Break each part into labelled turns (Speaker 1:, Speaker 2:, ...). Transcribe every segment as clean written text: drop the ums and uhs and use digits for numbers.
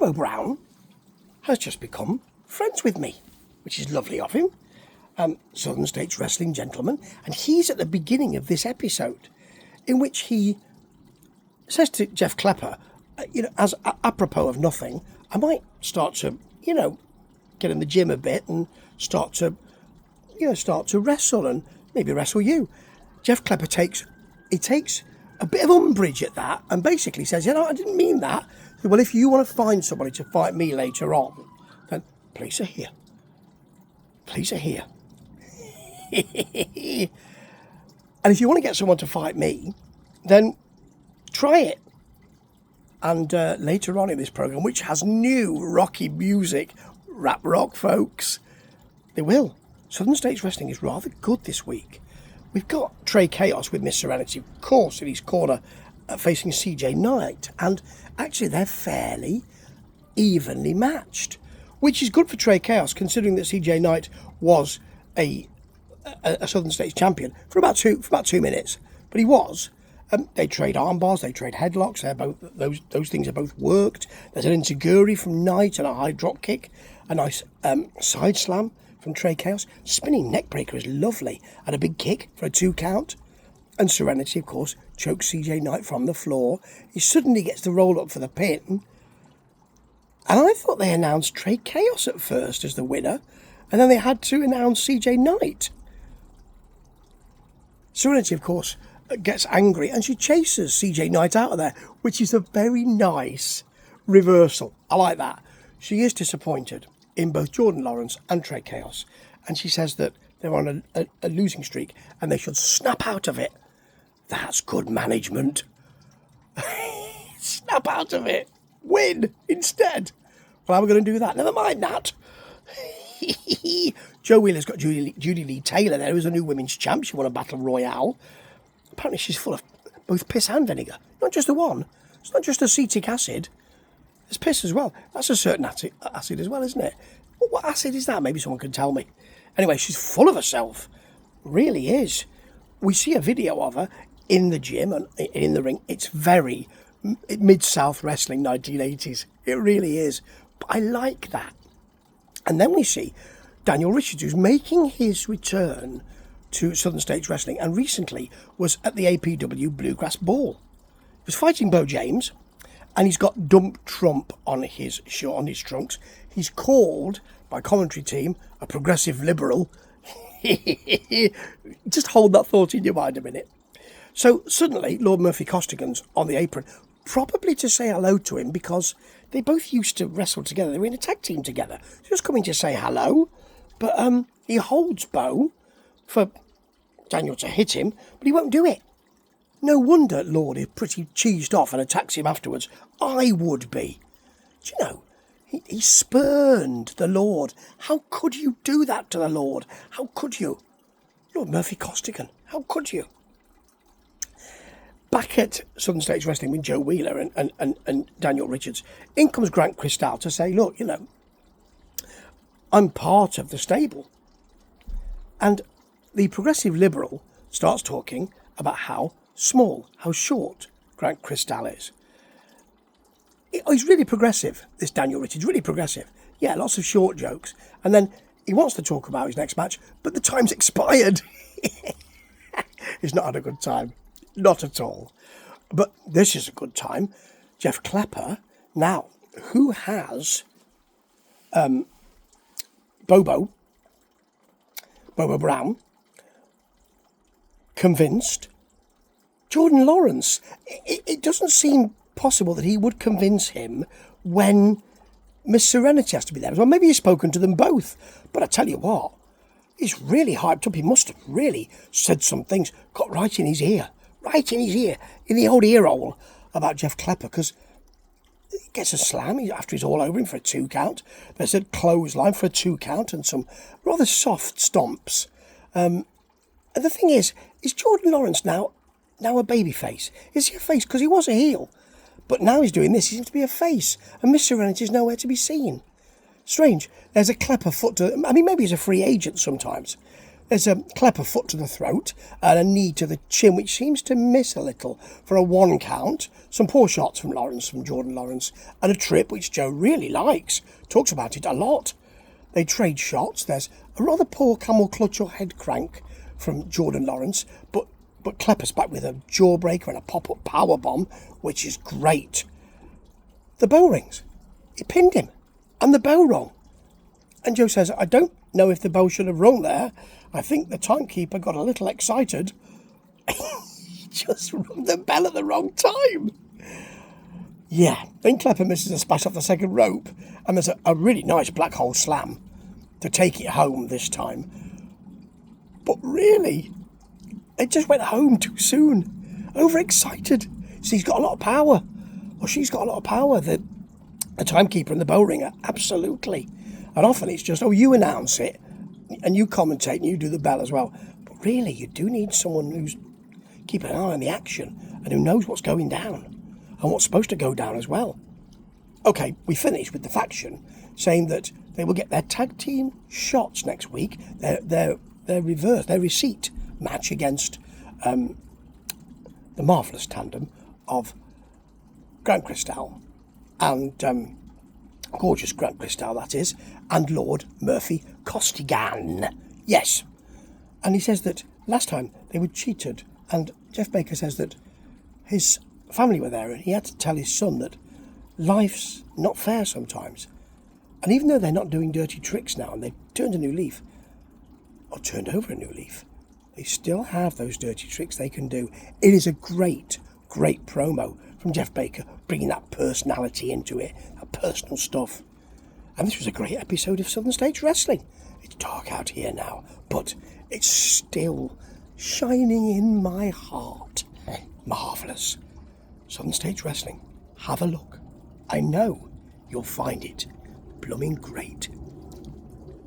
Speaker 1: Bobo Brown has just become friends with me, which is lovely of him. Southern States Wrestling gentleman, and he's at the beginning of this episode in which he says to Jeff Klepper, as apropos of nothing, I might start to, get in the gym a bit and start to wrestle and maybe wrestle you. Jeff Klepper takes a bit of umbrage at that and basically says, I didn't mean that. Well, if you want to find somebody to fight me later on, then police are here. Police are here. And if you want to get someone to fight me, then try it. And later on in this programme, which has new rocky music, rap rock, folks, they will. Southern States Wrestling is rather good this week. We've got Trey Chaos with Miss Serenity, of course, in his corner, facing CJ Knight. And actually, they're fairly evenly matched, which is good for Trey Chaos, considering that CJ Knight was a Southern States champion for about 2 minutes. But he was. They trade arm bars, they trade headlocks. They're both those things are both worked. There's an enziguri from Knight and a high drop kick, a nice side slam from Trey Chaos. Spinning neck breaker is lovely, and a big kick for a 2 count. And Serenity, of course, chokes CJ Knight from the floor. He suddenly gets the roll up for the pin. And I thought they announced Trey Chaos at first as the winner, and then they had to announce CJ Knight. Serenity, of course, gets angry and she chases CJ Knight out of there, which is a very nice reversal. I like that. She is disappointed in both Jordan Lawrence and Trey Chaos, and she says that they're on a losing streak and they should snap out of it. That's good management. Snap out of it. Win instead. Well, how are we going to do that? Never mind that. Joe Wheeler's got Judy Lee Taylor there, who's a new women's champ. She won a battle royale. Apparently she's full of both piss and vinegar. Not just the one. It's not just acetic acid. There's piss as well. That's a certain acid as well, isn't it? What acid is that? Maybe someone can tell me. Anyway, she's full of herself. Really is. We see a video of her in the gym and in the ring. It's very Mid-South Wrestling 1980s. It really is. But I like that. And then we see Daniel Richards, who's making his return to Southern States Wrestling and recently was at the APW Bluegrass Ball. He was fighting Bo James and he's got Dump Trump on his shirt, on his trunks. He's called by commentary team a progressive liberal. Just hold that thought in your mind a minute. So suddenly Lord Murphy Costigan's on the apron, probably to say hello to him because they both used to wrestle together. They were in a tag team together. Just coming to say hello. But he holds Bo for Daniel to hit him, but he won't do it. No wonder Lord is pretty cheesed off and attacks him afterwards. I would be. Do you know, he spurned the Lord. How could you do that to the Lord? How could you? Lord Murphy Costigan, how could you? Back at Southern States Wrestling with Joe Wheeler and Daniel Richards, in comes Grant Cristal to say, look, I'm part of the stable. And the progressive liberal starts talking about how small, how short Grant Cristal is. He's really progressive, this Daniel Richards, really progressive. Yeah, lots of short jokes. And then he wants to talk about his next match, but the time's expired. He's not had a good time. Not at all. But this is a good time. Jeff Klepper, now, who has Bobo Brown, convinced Jordan Lawrence. It doesn't seem possible that he would convince him when Miss Serenity has to be there as well. Maybe he's spoken to them both. But I tell you what, he's really hyped up. He must have really said some things, got right in his ear, in the old ear hole about Jeff Klepper, because he gets a slam after he's all over him for a 2 count. There's a clothesline for a 2 count and some rather soft stomps. And the thing is Jordan Lawrence now a baby face? Is he a face? Because he was a heel. But now he's doing this, he seems to be a face. And Miss Serenity is nowhere to be seen. Strange. There's a Klepper foot to... I mean, maybe he's a free agent sometimes. There's a Klepper foot to the throat and a knee to the chin, which seems to miss a little for a 1 count. Some poor shots from Jordan Lawrence, and a trip which Joe really likes, talks about it a lot. They trade shots. There's a rather poor camel clutch or head crank from Jordan Lawrence, but Klepper's back with a jawbreaker and a pop-up power bomb, which is great. The bell rings. He pinned him, and the bell rung. And Joe says, I don't know if the bell should have rung there. I think the timekeeper got a little excited. He just rung the bell at the wrong time. Yeah, then Klepper misses a splash off the second rope, and there's a really nice black hole slam to take it home this time. But really, it just went home too soon. Overexcited. So he's got a lot of power. Or she's got a lot of power. The timekeeper and the bell ringer, absolutely. And often it's just, you announce it, and you commentate, and you do the bell as well. But really, you do need someone who's keeping an eye on the action, and who knows what's going down, and what's supposed to go down as well. Okay, we finish with the faction saying that they will get their tag team shots next week. Their receipt match against the marvellous tandem of Grand Cristal and gorgeous Grand Cristal, that is, and Lord Murphy Costigan. Yes. And he says that last time they were cheated, and Jeff Baker says that his family were there and he had to tell his son that life's not fair sometimes. And even though they're not doing dirty tricks now and they've turned a new leaf, or turned over a new leaf, they still have those dirty tricks they can do. It is a great, great promo from Jeff Baker, bringing that personality into it, that personal stuff. And this was a great episode of Southern Stage Wrestling. It's dark out here now, but it's still shining in my heart. Marvellous. Southern Stage Wrestling. Have a look. I know you'll find it blooming great.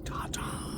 Speaker 1: Ta-ta.